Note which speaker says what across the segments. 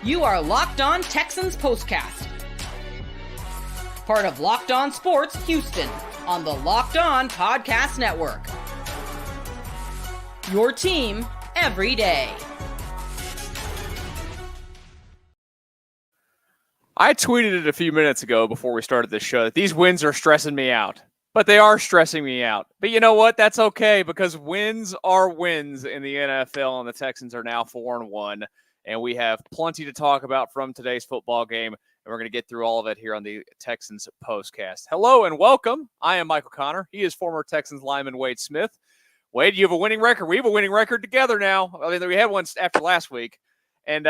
Speaker 1: You are Locked On Texans Postcast, part of Locked On Sports Houston on the Locked On Podcast Network. Your team every day.
Speaker 2: I tweeted it a few minutes ago before we started this show that these wins are stressing me out. But they are stressing me out. But you know what? That's okay, because wins are wins in the NFL, and the Texans are now 4-1. And we have plenty to talk about from today's football game, and we're going to get through all of it here on the Texans Postcast. Hello and welcome. I am Michael Connor. He is former Texans lineman Wade Smith. Wade, you have a winning record. We have a winning record together now. I mean, we had one after last week. And,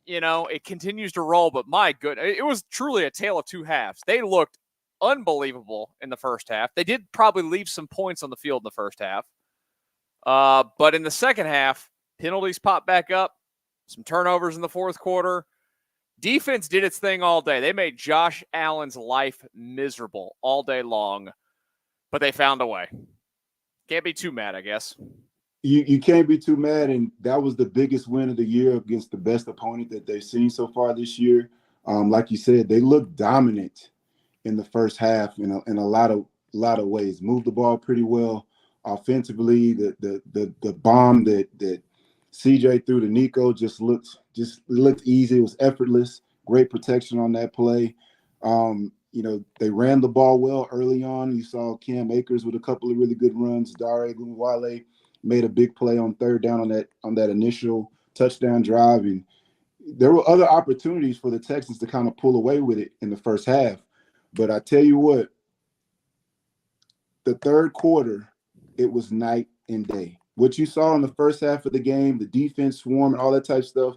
Speaker 2: you know, it continues to roll, but my goodness, it was truly a tale of two halves. They looked unbelievable in the first half. They did probably leave some points on the field in the first half. But in the second half, penalties popped back up, some turnovers in the fourth quarter. Defense did its thing all day. They made Josh Allen's life miserable all day long, but they found a way. Can't be too mad, I guess.
Speaker 3: You can't be too mad, and that was the biggest win of the year against the best opponent that they've seen so far this year. Like you said, they looked dominant in the first half in a lot of ways. Moved the ball pretty well offensively. The bomb that CJ threw to Nico just looked easy. It was effortless. Great protection on that play. They ran the ball well early on. You saw Cam Akers with a couple of really good runs. Dare Gunwale made a big play on third down on that initial touchdown drive. And there were other opportunities for the Texans to kind of pull away with it in the first half. But I tell you what, the third quarter, it was night and day. What you saw in the first half of the game, the defense swarm and all that type of stuff,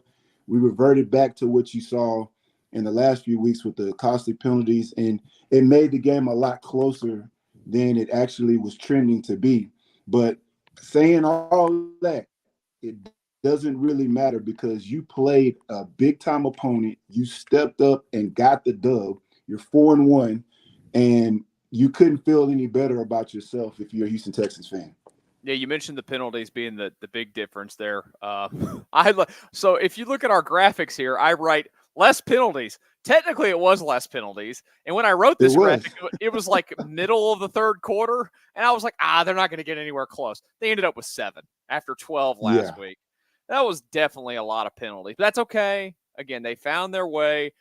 Speaker 3: we reverted back to what you saw in the last few weeks with the costly penalties. And it made the game a lot closer than it actually was trending to be. But saying all that, it doesn't really matter because you played a big-time opponent. You stepped up and got the dub. You're 4-1, and you couldn't feel any better about yourself if you're a Houston Texans fan.
Speaker 2: Yeah, you mentioned the penalties being the big difference there. So if you look at our graphics here, I write less penalties. Technically, it was less penalties. And when I wrote this graphic, it was like middle of the third quarter. And I was like, they're not going to get anywhere close. They ended up with 7 after 12 last week. That was definitely a lot of penalties. But that's okay. Again, they found their way.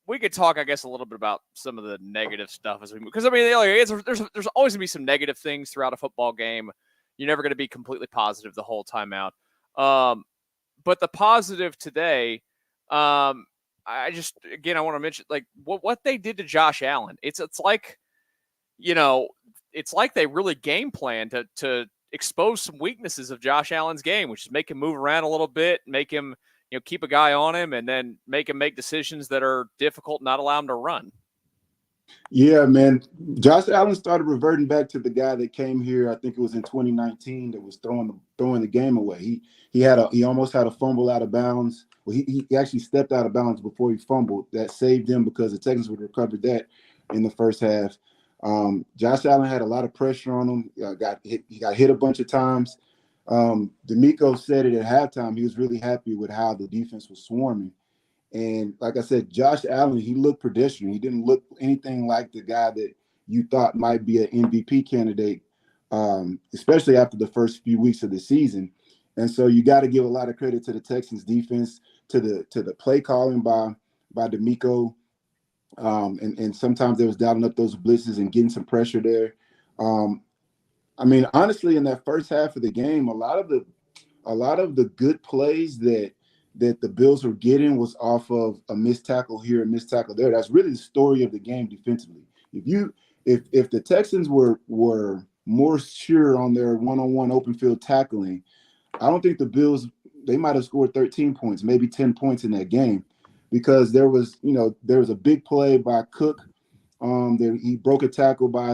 Speaker 2: We could talk, I guess, a little bit about some of the negative stuff as we move. Because, I mean, there's always going to be some negative things throughout a football game. You're never going to be completely positive the whole time out. But the positive today, I want to mention, like, what they did to Josh Allen. It's like, it's like they really game planned to expose some weaknesses of Josh Allen's game, which is make him move around a little bit, make him keep a guy on him, and then make him make decisions that are difficult, not allow him to run.
Speaker 3: Yeah, man. Josh Allen started reverting back to the guy that came here, I think it was in 2019, that was throwing the game away. He almost had a fumble out of bounds. Well, he actually stepped out of bounds before he fumbled. That saved him because the Texans would have recovered that in the first half. Josh Allen had a lot of pressure on him. He got hit a bunch of times. D'Amico said it at halftime. He was really happy with how the defense was swarming. And like I said, Josh Allen, he looked pedestrian. He didn't look anything like the guy that you thought might be an MVP candidate, especially after the first few weeks of the season. And so you got to give a lot of credit to the Texans defense, to the play calling by D'Amico. And sometimes they was dialing up those blitzes and getting some pressure there. I mean, honestly, in that first half of the game, a lot of the good plays that the Bills were getting was off of a missed tackle here, a missed tackle there. That's really the story of the game defensively. If the Texans were more sure on their one-on-one open field tackling, I don't think the Bills, they might have scored 13 points, maybe 10 points in that game, because there was a big play by Cook. He broke a tackle by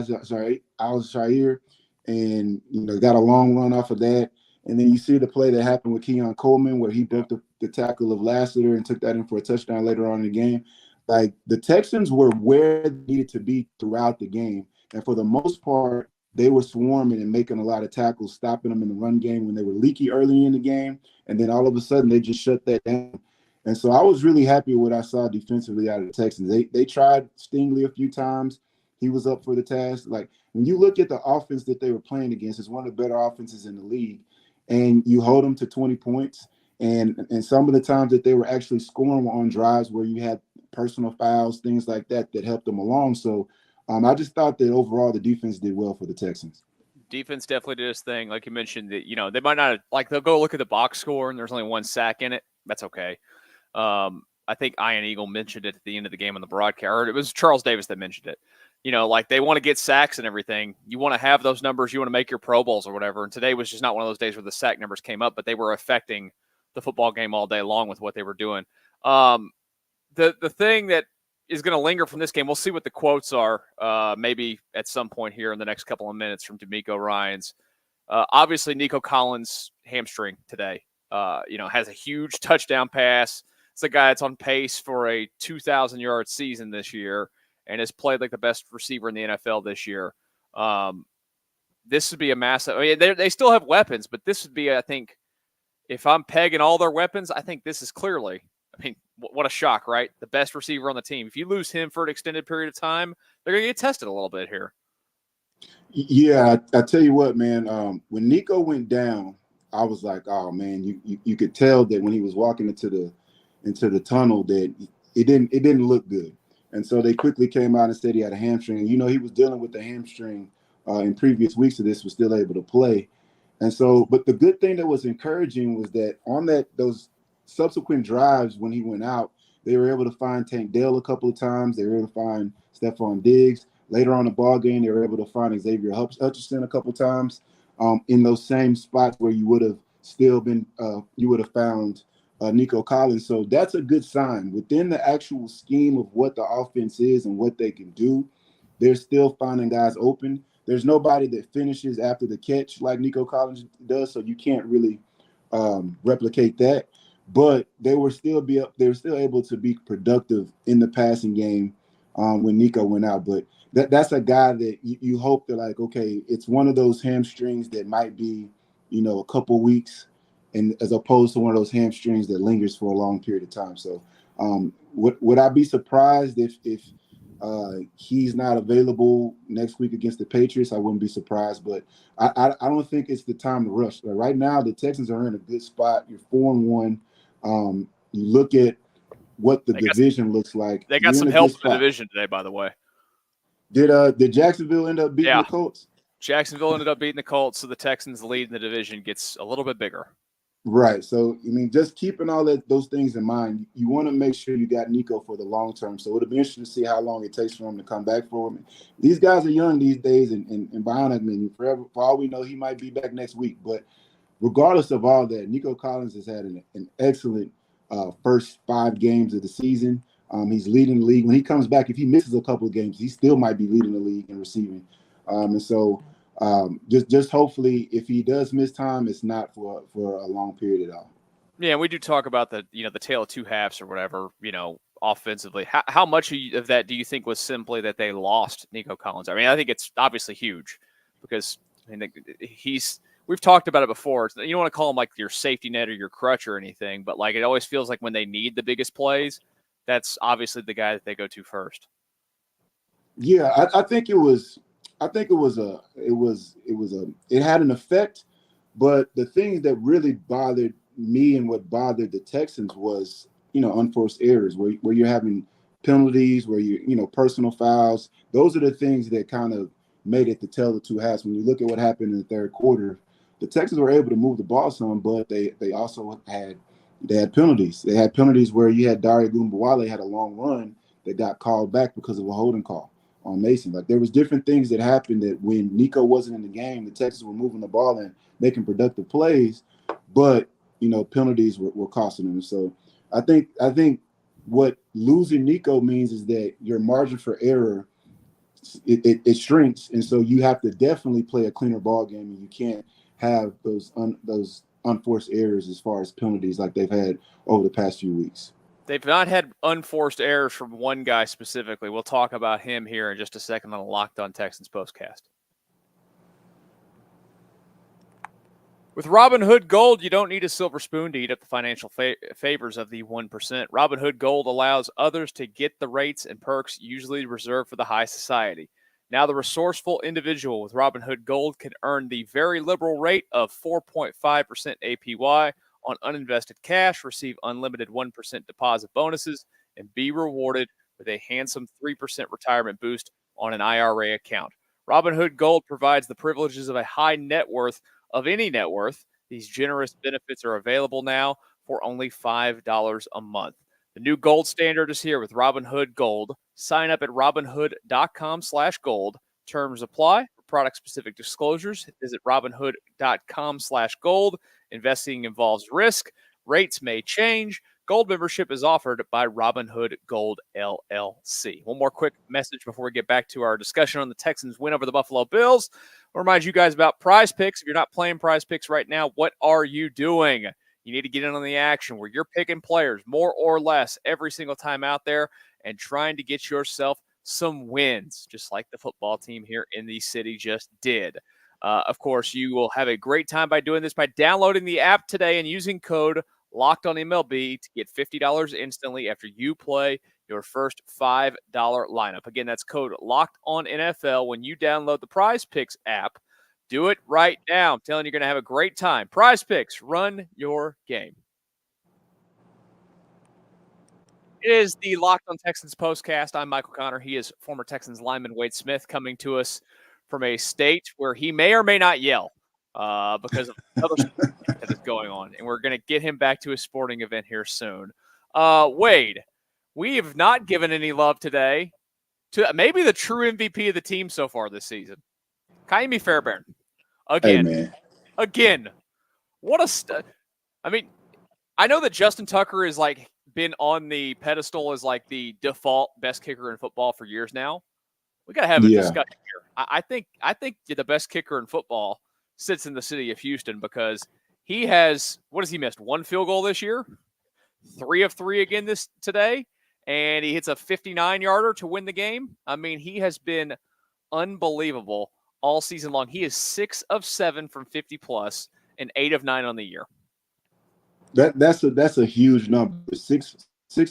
Speaker 3: Al-Shaair, and got a long run off of that. And then you see the play that happened with Keon Coleman where he broke the tackle of Lassiter and took that in for a touchdown later on in the game. Like, the Texans were where they needed to be throughout the game. And for the most part, they were swarming and making a lot of tackles, stopping them in the run game when they were leaky early in the game. And then all of a sudden they just shut that down. And so I was really happy with what I saw defensively out of the Texans. They tried Stingley a few times. He was up for the task. Like, when you look at the offense that they were playing against, it's one of the better offenses in the league. And you hold them to 20 points. And some of the times that they were actually scoring on drives where you had personal fouls, things like that helped them along. So I just thought that overall the defense did well for the Texans.
Speaker 2: Defense definitely did his thing. Like you mentioned, that they might not they'll go look at the box score and there's only one sack in it. That's okay. I think Ian Eagle mentioned it at the end of the game on the broadcast, or it was Charles Davis that mentioned it. They want to get sacks and everything. You want to have those numbers. You want to make your Pro Bowls or whatever. And today was just not one of those days where the sack numbers came up, but they were affecting the football game all day long with what they were doing. The thing that is going to linger from this game, we'll see what the quotes are maybe at some point here in the next couple of minutes from DeMeco Ryans. Obviously, Nico Collins hamstring today. Has a huge touchdown pass. It's a guy that's on pace for a 2,000-yard season this year and has played like the best receiver in the NFL this year. This would be a massive – they still have weapons, but this would be, I think, if I'm pegging all their weapons, I think this is clearly – what a shock, right? The best receiver on the team. If you lose him for an extended period of time, they're going to get tested a little bit here.
Speaker 3: Yeah, I tell you what, man, when Nico went down, I was like, oh, man, you could tell that when he was walking into the tunnel that it didn't look good. And so they quickly came out and said he had a hamstring. He was dealing with the hamstring in previous weeks of this, was still able to play. And so, but the good thing that was encouraging was that on those subsequent drives when he went out, they were able to find Tank Dell a couple of times. They were able to find Stephon Diggs. Later on in the ball game, they were able to find Xavier Hutchinson a couple of times in those same spots where you would have still been you would have found Nico Collins. So that's a good sign. Within the actual scheme of what the offense is and what they can do, they're still finding guys open. There's nobody that finishes after the catch like Nico Collins does, so you can't really replicate that. But they were still able to be productive in the passing game when Nico went out. But that's a guy that you hope that, like, okay, it's one of those hamstrings that might be, a couple weeks, and as opposed to one of those hamstrings that lingers for a long period of time. So would I be surprised if he's not available next week against the Patriots? I wouldn't be surprised, but I don't think it's the time to rush. Right now, the Texans are in a good spot. You're 4-1. You look at what the division looks like.
Speaker 2: They got some help in the division today, by the way.
Speaker 3: Did Jacksonville end up beating the Colts?
Speaker 2: Jacksonville ended up beating the Colts, so the Texans' lead in the division gets a little bit bigger.
Speaker 3: Right. So, just keeping all those things in mind, you want to make sure you got Nico for the long term. So it'll be interesting to see how long it takes for him to come back for him. These guys are young these days, and Bionic, for all we know, he might be back next week. But regardless of all that, Nico Collins has had an excellent first 5 games of the season. He's leading the league. When he comes back, if he misses a couple of games, he still might be leading the league in receiving. And so just hopefully, if he does miss time, it's not for a long period at all.
Speaker 2: Yeah, we do talk about the tale of two halves or whatever, offensively. How much of that do you think was simply that they lost Nico Collins? I think it's obviously huge because we've talked about it before. You don't want to call him like your safety net or your crutch or anything, but like it always feels like when they need the biggest plays, that's obviously the guy that they go to first.
Speaker 3: Yeah, I think it had an effect, but the things that really bothered me and what bothered the Texans was, unforced errors where you're having penalties, where personal fouls. Those are the things that kind of made it the tale of two halves. When you look at what happened in the third quarter, the Texans were able to move the ball some, but they also had penalties. They had penalties where you had Dare Ogunbowale had a long run that got called back because of a holding call on Mason. Like, there was different things that happened that when Nico wasn't in the game, the Texans were moving the ball and making productive plays, but penalties were costing them. So I think what losing Nico means is that your margin for error it shrinks, and so you have to definitely play a cleaner ball game, and you can't have those unforced errors as far as penalties like they've had over the past few weeks.
Speaker 2: They've not had unforced errors from one guy specifically. We'll talk about him here in just a second on the Locked On Texans Postcast. With Robinhood Gold, you don't need a silver spoon to eat up the financial favors of the 1%. Robinhood Gold allows others to get the rates and perks usually reserved for the high society. Now, the resourceful individual with Robinhood Gold can earn the very liberal rate of 4.5% APY on uninvested cash, receive unlimited 1% deposit bonuses, and be rewarded with a handsome 3% retirement boost on an IRA account. Robinhood Gold provides the privileges of a high net worth of any net worth. These generous benefits are available now for only $5 a month. The new gold standard is here with Robinhood Gold. Sign up at robinhood.com/gold. Terms apply. For product-specific disclosures, visit robinhood.com/gold. Investing involves risk. Rates may change. Gold membership is offered by Robinhood Gold LLC. One more quick message before we get back to our discussion on the Texans' win over the Buffalo Bills. I'll remind you guys about PrizePicks. If you're not playing PrizePicks right now, what are you doing? You need to get in on the action where you're picking players more or less every single time out there and trying to get yourself some wins, just like the football team here in the city just did. Of course, you will have a great time by doing this by downloading the app today and using code Locked On MLB to get $50 instantly after you play your first $5 lineup. Again, that's code Locked On NFL when you download the PrizePicks app. Do it right now. I'm telling you, you're going to have a great time. PrizePicks, run your game. It is the Locked On Texans Postcast. I'm Michael Connor. He is former Texans lineman Wade Smith, coming to us from a state where he may or may not yell because of other that is going on. And we're going to get him back to his sporting event here soon. Wade, we have not given any love today to maybe the true MVP of the team so far this season, Ka'imi Fairbairn. Again.
Speaker 3: Hey, man.
Speaker 2: Again. What a I mean, I know that Justin Tucker is been on the pedestal as the default best kicker in football for years now. We got to have a discussion here. I think the best kicker in football sits in the city of Houston because he has, what has he missed? 1 field goal this year, 3 of 3 again today, and he hits a 59-yarder to win the game. I mean, he has been unbelievable all season long. He is 6 of 7 from 50 plus and 8 of 9 on the year.
Speaker 3: That's a huge number. 6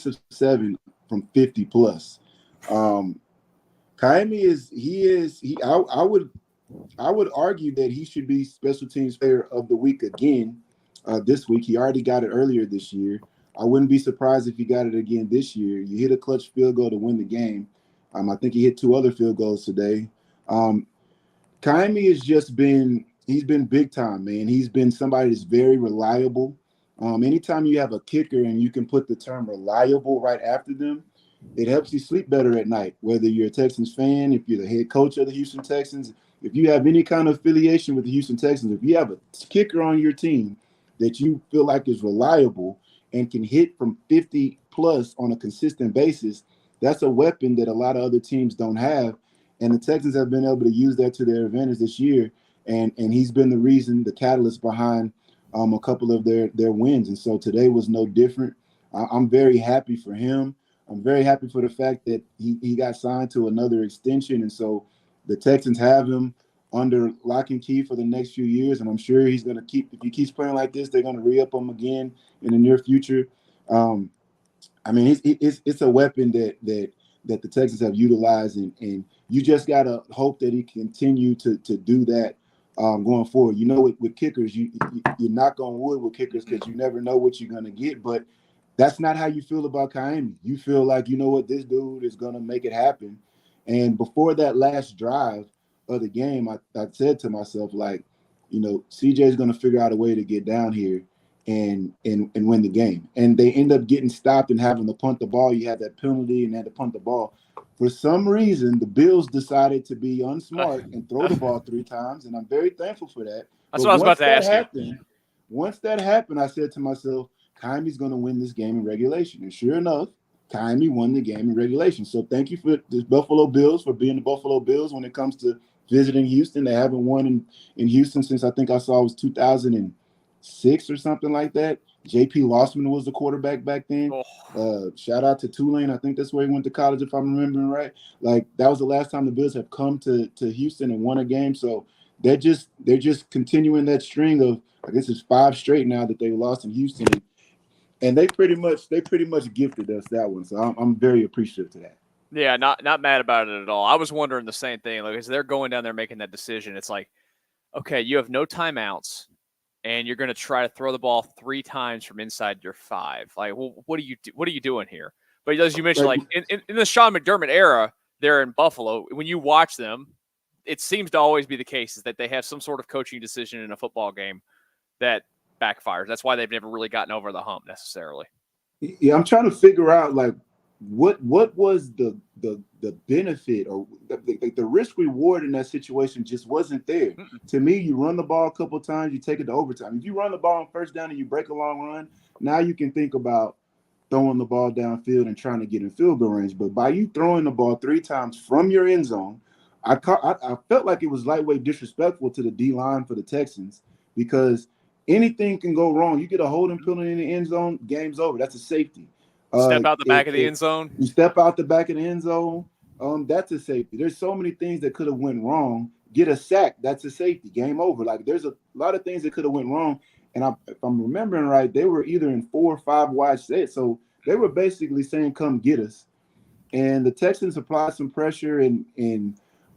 Speaker 3: of 7 from 50 plus. Ka'imi I would argue that he should be special teams player of the week again this week. He already got it earlier this year. I wouldn't be surprised if he got it again this year. You hit a clutch field goal to win the game. I think he hit 2 other field goals today. Ka'imi he's been big time, man. He's been somebody that's very reliable. Anytime you have a kicker and you can put the term reliable right after them, it helps you sleep better at night, whether you're a Texans fan, if you're the head coach of the Houston Texans, if you have any kind of affiliation with the Houston Texans, if you have a kicker on your team that you feel like is reliable and can hit from 50 plus on a consistent basis, that's a weapon that a lot of other teams don't have. And the Texans have been able to use that to their advantage this year. And he's been the reason, the catalyst behind a couple of their wins. And so today was no different. I'm very happy for him. I'm very happy for the fact that he got signed to another extension. And so the Texans have him under lock and key for the next few years. And I'm sure he's going to if he keeps playing like this, they're going to re-up him again in the near future. I mean, it's a weapon that the Texans have utilized. And you just got to hope that he continue to do that going forward. You know, with kickers, you knock on wood with kickers because you never know what you're going to get. But that's not how you feel about Ka'imi. You feel like, you know what, this dude is going to make it happen. And before that last drive of the game, I said to myself, CJ is going to figure out a way to get down here and win the game. And they end up getting stopped and having to punt the ball. You had that penalty and had to punt the ball. For some reason, the Bills decided to be unsmart and throw the ball 3 times, and I'm very thankful for that.
Speaker 2: That's what I was about to ask you.
Speaker 3: Once that happened, I said to myself, Ka'imi's going to win this game in regulation. And sure enough, Ka'imi won the game in regulation. So thank you for the Buffalo Bills for being the Buffalo Bills when it comes to visiting Houston. They haven't won in Houston since I think I saw it was 2006 or something like that. J.P. Lossman was the quarterback back then. Shout out to Tulane. I think that's where he went to college, if I'm remembering right. That was the last time the Bills have come to Houston and won a game. So they're just continuing that string I guess it's 5 straight now that they lost in Houston, and they pretty much gifted us that one. So I'm very appreciative to that.
Speaker 2: Yeah, not mad about it at all. I was wondering the same thing. Like, as they're going down there making that decision, it's like, okay, you have no timeouts, and you're going to try to throw the ball 3 times from inside your 5. Like, well, what are you doing here? But as you mentioned, like in the Sean McDermott era, there in Buffalo, when you watch them, it seems to always be the case is that they have some sort of coaching decision in a football game that backfires. That's why they've never really gotten over the hump necessarily.
Speaker 3: Yeah, I'm trying to figure out like what was the benefit or the risk reward in that situation just wasn't there. To me, you run the ball a couple of times, you take it to overtime. If you run the ball on first down and you break a long run, now you can think about throwing the ball downfield and trying to get in field goal range. But by you throwing the ball 3 times from your end zone, I felt like it was lightweight disrespectful to the D-line for the Texans because anything can go wrong. You get a holding penalty in the end zone, game's over. That's a safety.
Speaker 2: Step out the back of the end zone.
Speaker 3: You step out the back of the end zone, that's a safety. There's so many things that could have went wrong. Get a sack, that's a safety. Game over. Like there's a lot of things that could have went wrong. And if I'm remembering right, they were either in 4 or 5 wide sets. So they were basically saying, come get us. And the Texans applied some pressure and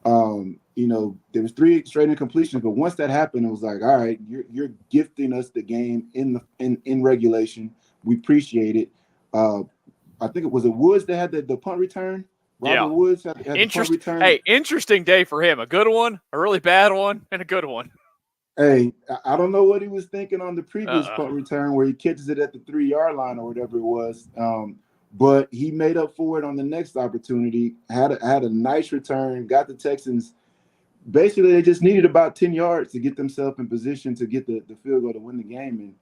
Speaker 3: there was 3 straight incompletions. But once that happened, it was like, all right, you're gifting us the game in regulation. We appreciate it. I think it was Woods that had the punt return. Robert Woods had the punt return.
Speaker 2: Hey, interesting day for him. A good one, a really bad one, and a good one.
Speaker 3: Hey, I don't know what he was thinking on the previous punt return where he catches it at the 3-yard line or whatever it was. But he made up for it on the next opportunity, had a nice return, got the Texans. Basically, they just needed about 10 yards to get themselves in position to get the field goal to win the game.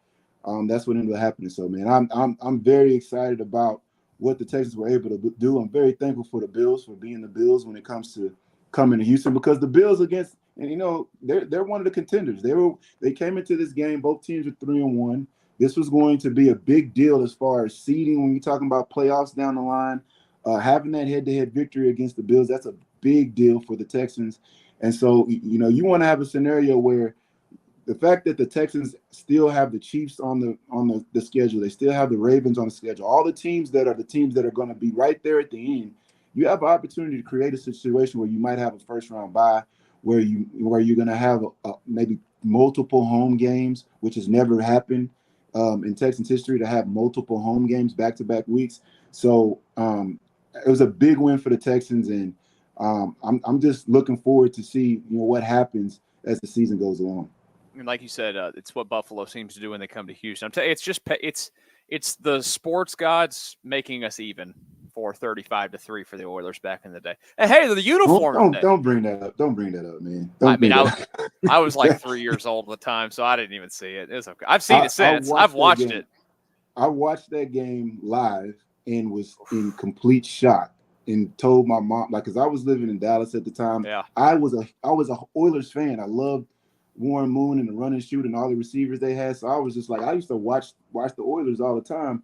Speaker 3: And that's what ended up happening. So, man, I'm very excited about what the Texans were able to do. I'm very thankful for the Bills for being the Bills when it comes to coming to Houston because the Bills they're one of the contenders. They came into this game, both teams are 3-1. This was going to be a big deal as far as seeding when you're talking about playoffs down the line. Having that head-to-head victory against the Bills, that's a big deal for the Texans. And so, you want to have a scenario where the fact that the Texans still have the Chiefs on the schedule, they still have the Ravens on the schedule, all the teams that are going to be right there at the end, you have an opportunity to create a situation where you might have a first-round bye, where you're going to have maybe multiple home games, which has never happened in Texans history to have multiple home games back-to-back weeks. So it was a big win for the Texans, and I'm just looking forward to see what happens as the season goes along.
Speaker 2: And like you said, it's what Buffalo seems to do when they come to Houston. I'm telling you, it's the sports gods making us even for 35-3 for the Oilers back in the day. And hey, the uniform.
Speaker 3: Don't bring that up. Don't bring that up, man.
Speaker 2: I was like 3 years old at the time, so I didn't even see it. It's okay. I've seen it since. I've watched it.
Speaker 3: I watched that game live and was in complete shock and told my mom, because I was living in Dallas at the time.
Speaker 2: Yeah.
Speaker 3: I was a Oilers fan. I loved Warren Moon and the run and shoot and all the receivers they had. So I was just like, I used to watch the Oilers all the time.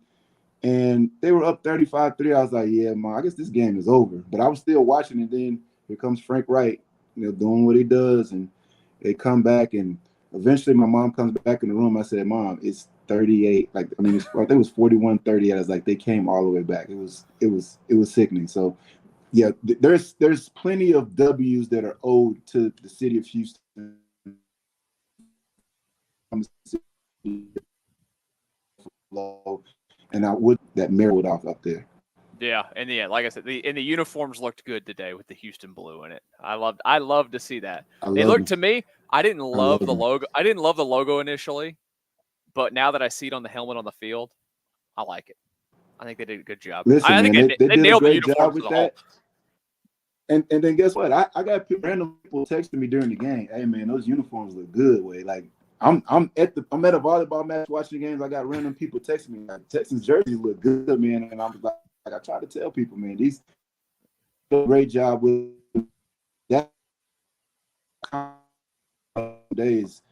Speaker 3: And they were up 35-3. I was like, yeah, Mom, I guess this game is over. But I was still watching, and then here comes Frank Wright, doing what he does, and they come back, and eventually my mom comes back in the room. I said, Mom, it's 38. I think it was 41-30. I was like, they came all the way back. It was sickening. So yeah, there's plenty of W's that are owed to the city of Houston. And I would that merit off up there.
Speaker 2: Yeah, and yeah, like I said, the uniforms looked good today with the Houston blue in it. I loved to see that. They looked to me. I didn't love the logo. I didn't love the logo initially, but now that I see it on the helmet on the field, I like it. I think they did a good job.
Speaker 3: Listen,
Speaker 2: I think
Speaker 3: man, they
Speaker 2: nailed
Speaker 3: did a
Speaker 2: the
Speaker 3: great job
Speaker 2: uniforms
Speaker 3: with that. And then guess what? I got random people texting me during the game. Hey man, those uniforms look good. I'm at a volleyball match watching the games. I got random people texting me like Texans jerseys look good, man. And I was like I try to tell people, man, these do a great job with that. Days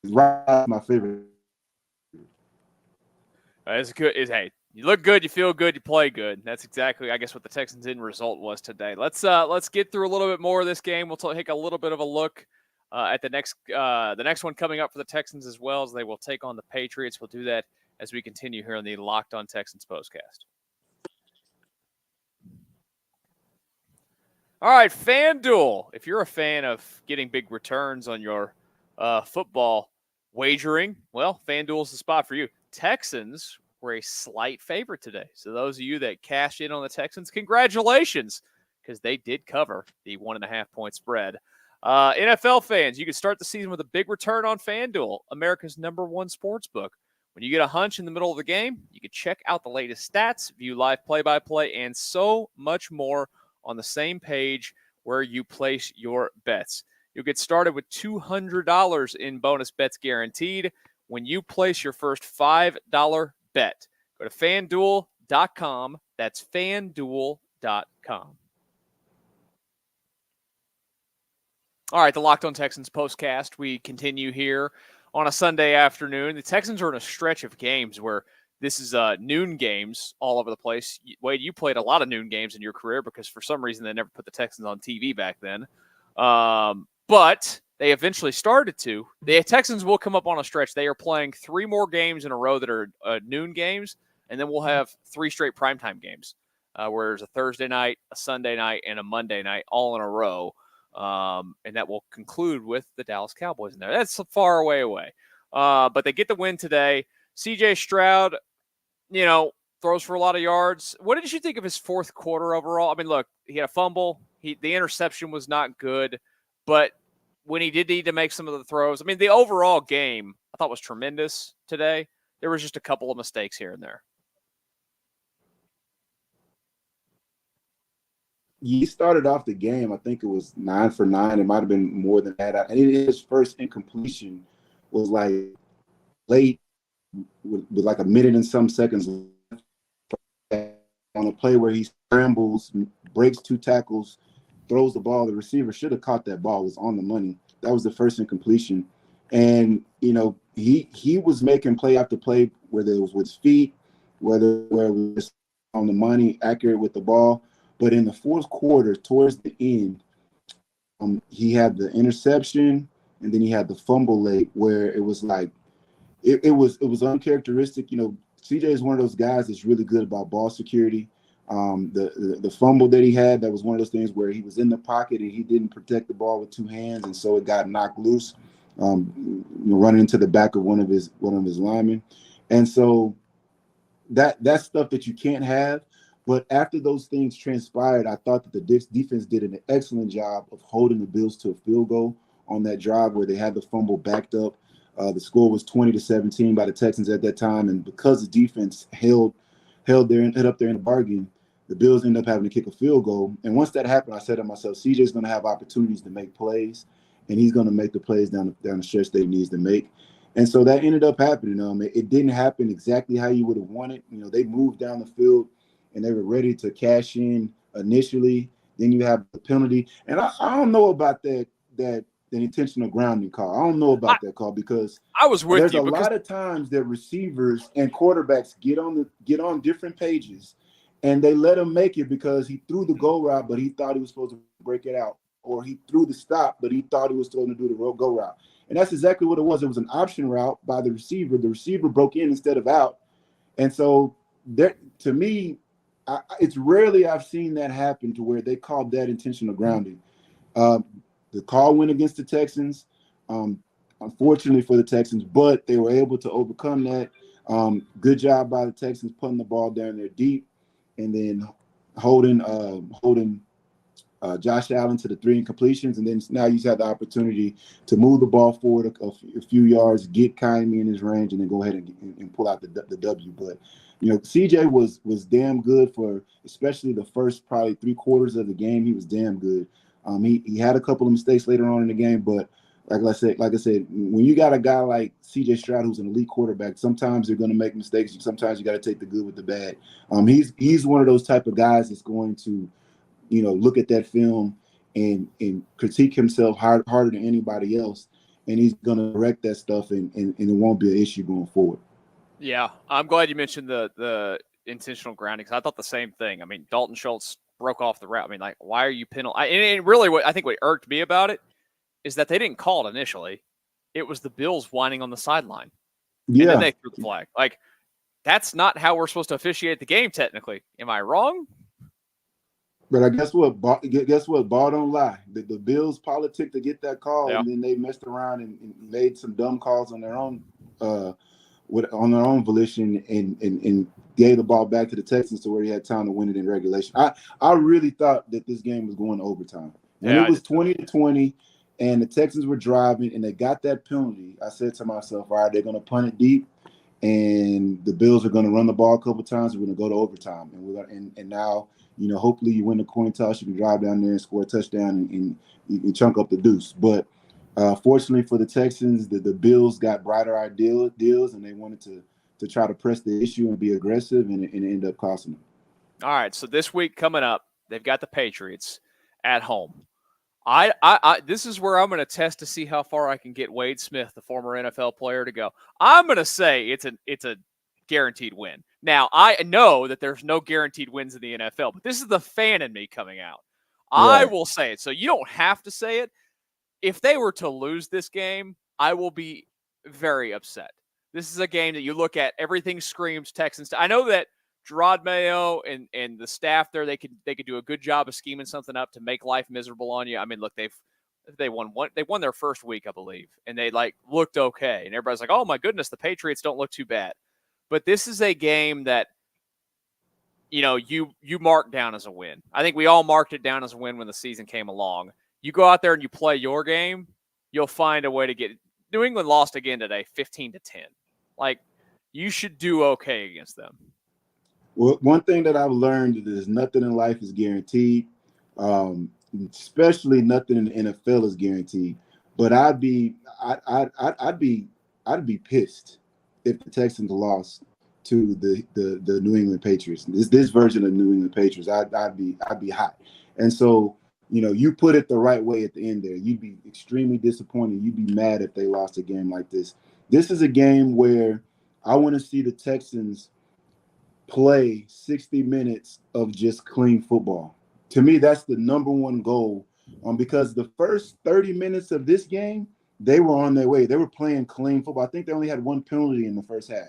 Speaker 3: is right my favorite.
Speaker 2: It's good. Hey, you look good, you feel good, you play good. That's exactly, I guess, what the Texans' end result was today. Let's get through a little bit more of this game. We'll take a little bit of a look at the next one coming up for the Texans as well, as they will take on the Patriots. We'll do that as we continue here on the Locked On Texans Postcast. All right, FanDuel. If you're a fan of getting big returns on your football wagering, well, FanDuel is the spot for you. Texans were a slight favorite today. So those of you that cashed in on the Texans, congratulations, because they did cover the 1.5-point spread. NFL fans, you can start the season with a big return on FanDuel, America's #1 sports book. When you get a hunch in the middle of the game, you can check out the latest stats, view live play-by-play, and so much more on the same page where you place your bets. You'll get started with $200 in bonus bets guaranteed when you place your first $5 bet. Go to FanDuel.com. That's FanDuel.com. All right, the Locked On Texans Postcast. We continue here on a Sunday afternoon. The Texans are in a stretch of games where this is noon games all over the place. Wade, you played a lot of noon games in your career because for some reason they never put the Texans on TV back then. But they eventually started to. The Texans will come up on a stretch. They are playing 3 more games in a row that are noon games, and then we'll have 3 straight primetime games where there's a Thursday night, a Sunday night, and a Monday night all in a row. And that will conclude with the Dallas Cowboys in there. That's far away. But they get the win today. C.J. Stroud, throws for a lot of yards. What did you think of his fourth quarter overall? I mean, look, he had a fumble. The interception was not good. But when he did need to make some of the throws, I mean, the overall game I thought was tremendous today. There was just a couple of mistakes here and there.
Speaker 3: He started off the game, I think it was 9 for 9. It might have been more than that. And his first incompletion was like late with like a minute and some seconds on a play where he scrambles, breaks 2 tackles, throws the ball. The receiver should have caught that ball. It was on the money. That was the first incompletion. And, he was making play after play, whether it was with his feet, whether it was on the money, accurate with the ball. But in the fourth quarter, towards the end, he had the interception, and then he had the fumble late, where it was like it was uncharacteristic. CJ is one of those guys that's really good about ball security. The fumble that he had, that was one of those things where he was in the pocket and he didn't protect the ball with 2 hands, and so it got knocked loose, running into the back of one of his linemen, and so that's stuff that you can't have. But after those things transpired, I thought that the defense did an excellent job of holding the Bills to a field goal on that drive where they had the fumble backed up. The score was 20-17 by the Texans at that time, and because the defense held up there in the bargain, the Bills ended up having to kick a field goal. And once that happened, I said to myself, CJ's going to have opportunities to make plays, and he's going to make the plays down the stretch that he needs to make. And so that ended up happening. It didn't happen exactly how you would have wanted. They moved down the field, and they were ready to cash in initially. Then you have the penalty. And I don't know about that intentional grounding call. I don't know about that call because
Speaker 2: I was with
Speaker 3: there's
Speaker 2: you.
Speaker 3: a lot of times that receivers and quarterbacks get on different pages, and they let him make it because he threw the go route, but he thought he was supposed to break it out, or he threw the stop, but he thought he was supposed to do the go route. And that's exactly what it was. It was an option route by the receiver. The receiver broke in instead of out. And so to me, it's rarely I've seen that happen to where they called that intentional grounding. The call went against the Texans, unfortunately for the Texans, but they were able to overcome that. Good job by the Texans putting the ball down there deep, and then holding Josh Allen to the 3 incompletions, and then now you have the opportunity to move the ball forward a few yards, get Ka'imi in his range, and then go ahead and pull out the W. But CJ was damn good for especially the first probably 3 quarters of the game. He was damn good. He had a couple of mistakes later on in the game, but like I said, when you got a guy like C.J. Stroud who's an elite quarterback, sometimes they're going to make mistakes. Sometimes you got to take the good with the bad. He's one of those type of guys that's going to, look at that film and critique himself harder than anybody else, and he's going to correct that stuff, and it won't be an issue going forward.
Speaker 2: Yeah, I'm glad you mentioned the intentional grounding because I thought the same thing. I mean, Dalton Schultz broke off the route. I mean, like, why are you penalizing? And really, I think what irked me about it is that they didn't call it initially. It was the Bills whining on the sideline.
Speaker 3: Yeah.
Speaker 2: And then they threw the flag. Like, that's not how we're supposed to officiate the game, technically. Am I wrong?
Speaker 3: But I guess what? Ball don't lie. The Bills politic to get that call, and then they messed around and made some dumb calls on their own, on their own volition, and gave the ball back to the Texans to where he had time to win it in regulation. I really thought that this game was going to overtime. When it was 20-20, and the Texans were driving, and they got that penalty, I said to myself, all right, they're going to punt it deep, and the Bills are going to run the ball a couple times. We're going to go to overtime, and now. Hopefully you win the coin toss. You can drive down there and score a touchdown and you chunk up the deuce. But fortunately for the Texans, the Bills got brighter ideals, and they wanted to try to press the issue and be aggressive, and it ended up costing them.
Speaker 2: All right, so this week coming up, they've got the Patriots at home. I this is where I'm going to test to see how far I can get Wade Smith, the former NFL player, to go. I'm going to say it's a guaranteed win. Now, I know that there's no guaranteed wins in the NFL, but this is the fan in me coming out. Right. I will say it. So you don't have to say it. If they were to lose this game, I will be very upset. This is a game that you look at, everything screams Texans. I know that Gerard Mayo and the staff there, they could do a good job of scheming something up to make life miserable on you. I mean, look, they won their first week, I believe, and they looked okay. And everybody's like, oh my goodness, the Patriots don't look too bad. But this is a game that, you mark down as a win. I think we all marked it down as a win when the season came along. You go out there and you play your game, you'll find a way to get it. New England lost again today, 15-10. Like, you should do okay against them.
Speaker 3: Well, one thing that I've learned is nothing in life is guaranteed, especially nothing in the NFL is guaranteed. But I'd be pissed if the Texans lost to the New England Patriots. This version of New England Patriots, I'd be hot. And so, you put it the right way at the end there. You'd be extremely disappointed. You'd be mad if they lost a game like this. This is a game where I want to see the Texans play 60 minutes of just clean football. To me, that's the number one goal. Because the first 30 minutes of this game, they were on their way. They were playing clean football. I think they only had one penalty in the first half.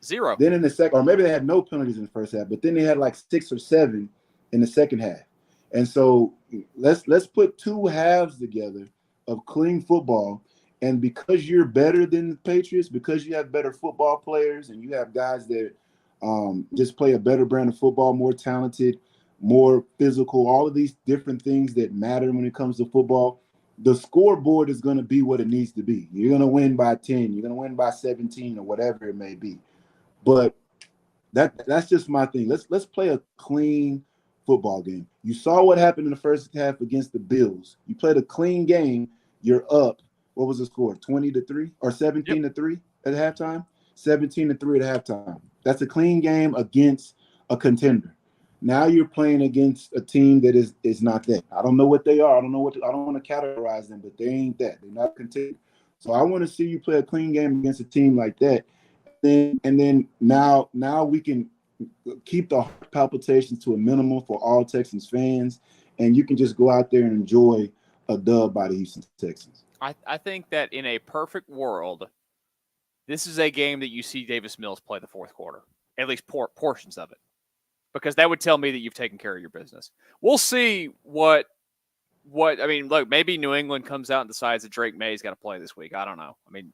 Speaker 2: 0.
Speaker 3: Then in the second, or maybe they had no penalties in the first half, but then they had 6 or 7 in the second half. And so let's put 2 halves together of clean football. And because you're better than the Patriots, because you have better football players and you have guys that just play a better brand of football, more talented, more physical, all of these different things that matter when it comes to football, the scoreboard is going to be what it needs to be. You're going to win by 10. You're going to win by 17 or whatever it may be. But that's just my thing. Let's play a clean football game. You saw what happened in the first half against the Bills. You played a clean game. You're up. What was the score? 20-3 or 17-3 at halftime? 17-3 at halftime. That's a clean game against a contender. Now you're playing against a team that is not that. I don't know what they are. I don't want to categorize them, but they ain't that. They're not contender. So I want to see you play a clean game against a team like that. And then now we can keep the heart palpitations to a minimum for all Texans fans, and you can just go out there and enjoy a dub by the Houston Texans.
Speaker 2: I think that in a perfect world, this is a game that you see Davis Mills play the fourth quarter, at least portions of it, because that would tell me that you've taken care of your business. We'll see what I mean, look, maybe New England comes out and decides that Drake May's got to play this week. I don't know. I mean,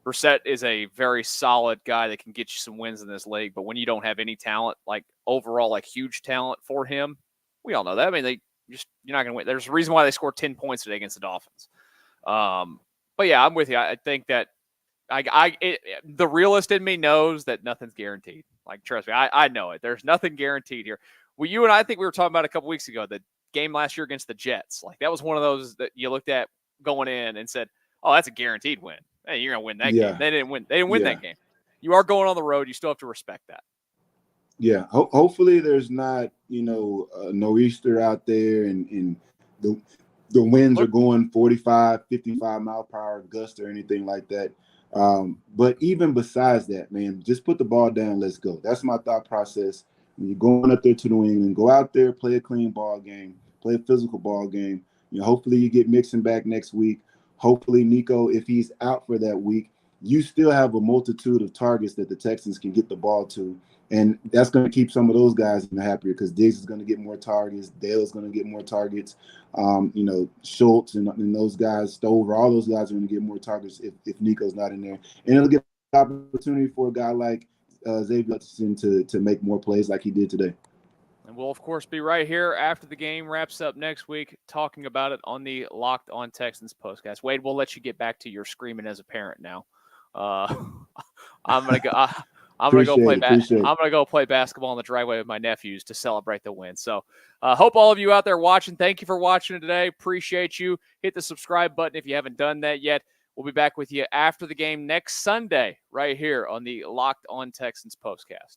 Speaker 2: Brissett is a very solid guy that can get you some wins in this league, but when you don't have any talent, overall, huge talent for him, we all know that. I mean, you're not going to win. There's a reason why they scored 10 points today against the Dolphins. But yeah, I'm with you. I think that the realist in me knows that nothing's guaranteed. Trust me, I know it. There's nothing guaranteed here. Well, you and I think we were talking about a couple weeks ago, the game last year against the Jets. That was one of those that you looked at going in and said, oh, that's a guaranteed win. Hey, you're going to win that game. They didn't win. They didn't win that game. You are going on the road. You still have to respect that.
Speaker 3: Yeah. Hopefully there's not, no Easter out there and the winds are going 45, 55 mile per hour gust or anything like that. But even besides that, man, just put the ball down. Let's go. That's my thought process. When you're going up there to New England, go out there, play a clean ball game, play a physical ball game. Hopefully you get Mixon back next week. Hopefully, Nico, if he's out for that week, you still have a multitude of targets that the Texans can get the ball to. And that's going to keep some of those guys happier because Diggs is going to get more targets. Dale's going to get more targets. Schultz and those guys, Stover, all those guys are going to get more targets if Nico's not in there. And it'll give an opportunity for a guy like Zbiotics to make more plays like he did today.
Speaker 2: And we'll, of course, be right here after the game wraps up next week talking about it on the Locked On Texans Postcast. Wade, we'll let you get back to your screaming as a parent now. I'm going to go. I'm gonna go play basketball in the driveway with my nephews to celebrate the win. So, hope all of you out there watching. Thank you for watching today. Appreciate you. Hit the subscribe button if you haven't done that yet. We'll be back with you after the game next Sunday, right here on the Locked On Texans Postcast.